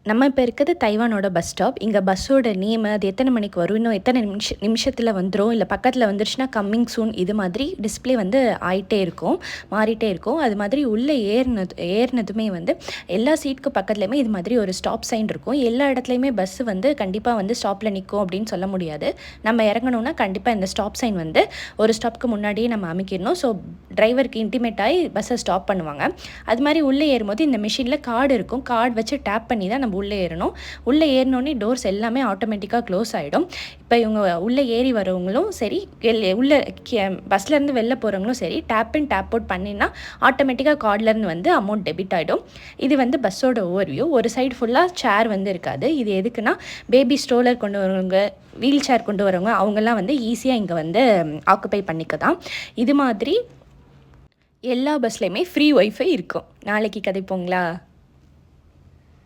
நம்ம இப்போ இருக்கிறது தைவானோட பஸ் ஸ்டாப். இங்கே பஸ்ஸோட நேம், அது எத்தனை மணிக்கு வரும், இன்னும் எத்தனை நிமிஷத்தில் வந்துடும், இல்லை பக்கத்தில் வந்துருச்சுன்னா கம்மிங் சூன், இது மாதிரி டிஸ்பிளே வந்து ஆகிட்டே இருக்கும், மாறிட்டே இருக்கும். அது மாதிரி உள்ளே ஏறினதுமே வந்து எல்லா சீட்டுக்கு பக்கத்துலேயுமே இது மாதிரி ஒரு ஸ்டாப் சைன் இருக்கும். எல்லா இடத்துலையுமே பஸ்ஸு வந்து கண்டிப்பாக வந்து ஸ்டாப்பில் நிற்கும் அப்படின்னு சொல்ல முடியாது. நம்ம இறங்கணுன்னா கண்டிப்பாக இந்த ஸ்டாப் சைன் வந்து ஒரு ஸ்டாப்க்கு முன்னாடியே நம்ம அமைக்கிடணும். ஸோ டிரைவருக்கு இன்டிமேட் ஆகி பஸ்ஸை ஸ்டாப் பண்ணுவாங்க. அது மாதிரி உள்ளே ஏறும்போது இந்த மிஷினில் கார்டு இருக்கும். கார்டு வச்சு டேப் பண்ணி தான் நம்ம உள்ளே ஏறணும். உள்ளே ஏறினோடனே டோர்ஸ் எல்லாமே ஆட்டோமேட்டிக்காக க்ளோஸ் ஆகிடும். இப்போ இவங்க உள்ளே ஏறி வரவங்களும் சரி, உள்ளே பஸ்லேருந்து வெளில போகிறவங்களும் சரி, டேப் இன் டேப் அவுட் பண்ணினா ஆட்டோமேட்டிக்காக கார்ட்லேருந்து வந்து அமௌண்ட் டெபிட் ஆகிடும். இது வந்து பஸ்ஸோட ஓவர்வியூ. ஒரு சைடு ஃபுல்லாக சேர் வந்து இருக்காது. இது எதுக்குன்னா பேபி ஸ்ட்ரோலர் கொண்டு வரவங்க, வீல் சேர் கொண்டு வரவங்க, அவங்கெல்லாம் வந்து ஈஸியாக இங்கே வந்து ஆக்குப்பை பண்ணிக்க தான். இது மாதிரி எல்லா பஸ்லேயுமே ஃப்ரீ ஒய்ஃபை இருக்கும். நாளைக்கு கதைப்போங்களா?